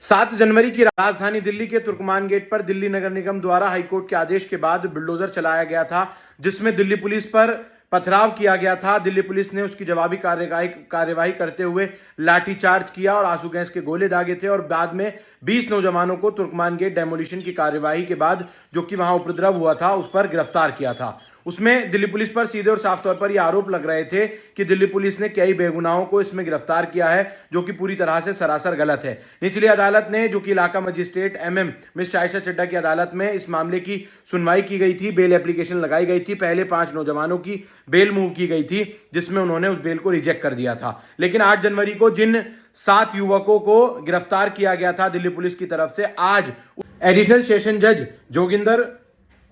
7 जनवरी की राजधानी दिल्ली के तुर्कमान गेट पर दिल्ली नगर निगम द्वारा हाईकोर्ट के आदेश के बाद बुलडोजर चलाया गया था, जिसमें दिल्ली पुलिस पर पथराव किया गया था। दिल्ली पुलिस ने उसकी जवाबी कार्यवाही करते हुए लाठीचार्ज किया और आंसू गैस के गोले दागे थे और बाद में 20 नौजवानों को तुर्कमान गेट डेमोलिशन की कार्यवाही के बाद जो कि वहां उपद्रव हुआ था उस पर गिरफ्तार किया था। उसमें दिल्ली पुलिस पर सीधे और साफ तौर पर यह आरोप लग रहे थे कि दिल्ली पुलिस ने कई बेगुनाहों को इसमें गिरफ्तार किया है, जो कि पूरी तरह से सरासर गलत है। निचली अदालत ने, जो कि इलाका मजिस्ट्रेट MM मिस्टर आयशा चड्डा की अदालत में इस मामले की सुनवाई की गई थी। बेल एप्लीकेशन लगाई गई थी। पहले 5 नौजवानों की बेल मूव की गई थी, जिसमें उन्होंने उस बेल को रिजेक्ट कर दिया था। लेकिन 8 जनवरी को जिन 7 युवकों को गिरफ्तार किया गया था दिल्ली पुलिस की तरफ से, आज एडिशनल सेशन जज जोगिंदर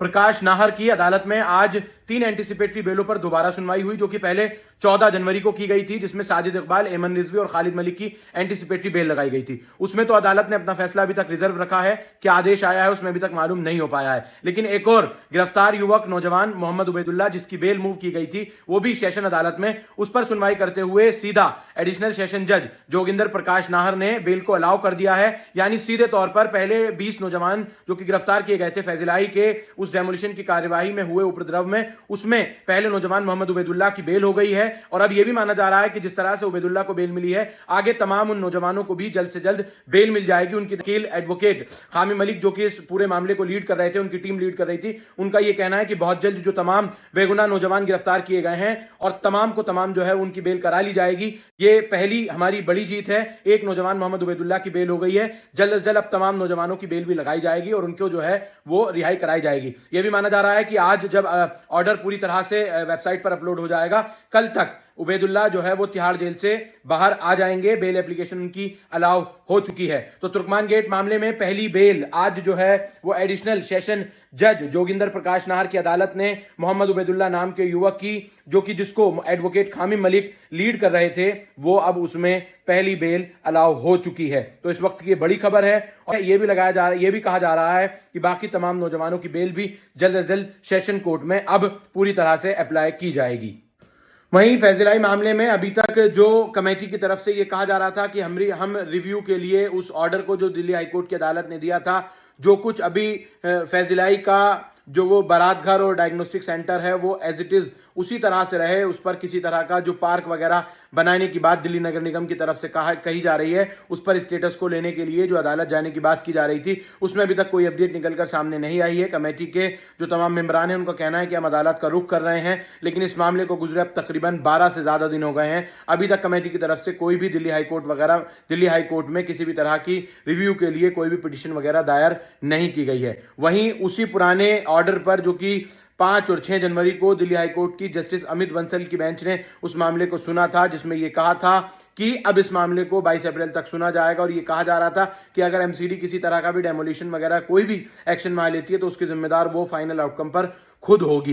प्रकाश नाहर की अदालत में आज 3 एंटीसिपेटरी बेलों पर दोबारा सुनवाई हुई, जो कि पहले 14 जनवरी को की गई थी, जिसमें साजिद इकबाल, एमन रिजवी और खालिद मलिक की एंटीसिपेटरी बेल लगाई गई थी। उसमें तो अदालत ने अपना फैसला अभी तक रिजर्व रखा है। क्या आदेश आया है उसमें अभी तक मालूम नहीं हो पाया है। लेकिन एक और गिरफ्तार युवक नौजवान मोहम्मद उबैदुल्ला, जिसकी बेल मूव की गई थी, वो भी सेशन अदालत में, उस पर सुनवाई करते हुए सीधा एडिशनल सेशन जज जोगिंदर प्रकाश नाहर ने बेल को अलाउ कर दिया है। यानी सीधे तौर पर पहले 20 नौजवान जो कि गिरफ्तार किए गए थे फैजिलाई के उस डेमोलिशन की कार्यवाही में हुए उपद्रव में, उसमें पहले नौजवान मोहम्मद उबैदुल्ला की बेल हो गई है। और अब यह भी माना जा रहा है कि जिस तरह से उबैदुल्ला को बेल मिली है, आगे तमाम उन नौजवानों को भी जल्द से जल्द बेल मिल जाएगी। उनकी वकील एडवोकेट खामी मलिक, जो कि इस पूरे मामले को लीड कर रहे थे, उनकी टीम लीड कर रही थी, उनका यह कहना है कि बहुत जल्द जो तमाम बेगुनाह नौजवान गिरफ्तार किए गए हैं और तमाम को तमाम जो है उनकी बेल करा ली जाएगी। ये पहली हमारी बड़ी जीत है। एक नौजवान मोहम्मद उबैदुल्ला की बेल हो गई है, जल्द से जल्द अब तमाम नौजवानों की बेल भी लगाई जाएगी और उनको जो है वो रिहाई कराई जाएगी। यह भी माना जा रहा है कि आज जब ऑर्डर पूरी तरह से वेबसाइट पर अपलोड हो जाएगा, कल तक उबैदुल्ला जो है वो तिहाड़ जेल से बाहर आ जाएंगे। बेल एप्लीकेशन उनकी अलाउ हो चुकी है। तो तुर्कमान गेट मामले में पहली बेल आज जो है वो एडिशनल सेशन जज जोगिंदर प्रकाश नाहर की अदालत ने मोहम्मद उबैदुल्ला नाम के युवक की, जो कि जिसको एडवोकेट खामी मलिक लीड कर रहे थे, वो अब उसमें पहली बेल अलाउ हो चुकी है। तो इस वक्त की बड़ी खबर है। और यह भी कहा जा रहा है कि बाकी तमाम नौजवानों की बेल भी जल्द से जल्द सेशन कोर्ट में अब पूरी तरह से अप्लाई की जाएगी। वहीं फैजिलाई मामले में अभी तक जो कमेटी की तरफ से ये कहा जा रहा था कि हम रिव्यू के लिए उस ऑर्डर को जो दिल्ली हाईकोर्ट की अदालत ने दिया था, जो कुछ अभी फैजिलाई का जो वो बारात घर और डायग्नोस्टिक सेंटर है वो एज इट इज उसी तरह से रहे, उस पर किसी तरह का जो पार्क वगैरह बनाने की बात दिल्ली नगर निगम की तरफ से कही जा रही है, उस पर स्टेटस को लेने के लिए जो अदालत जाने की बात की जा रही थी, उसमें अभी तक कोई अपडेट निकलकर सामने नहीं आई है। कमेटी के जो तमाम मेंबरान हैं उनका कहना है कि हम अदालत का रुख कर रहे हैं, लेकिन इस मामले को गुजरे अब तकरीबन 12 से ज्यादा दिन हो गए हैं। अभी तक कमेटी की तरफ से कोई भी दिल्ली हाईकोर्ट में किसी भी तरह की रिव्यू के लिए कोई भी पिटीशन वगैरह दायर नहीं की गई है। वहीं उसी पुराने ऑर्डर पर, जो कि 5 और 6 जनवरी को दिल्ली हाईकोर्ट की जस्टिस अमित बंसल की बेंच ने उस मामले को सुना था, जिसमें यह कहा था कि अब इस मामले को 22 अप्रैल तक सुना जाएगा। और यह कहा जा रहा था कि अगर एमसीडी किसी तरह का भी डेमोलिशन वगैरह कोई भी एक्शन मान लेती है तो उसकी जिम्मेदार वो फाइनल आउटकम पर खुद होगी।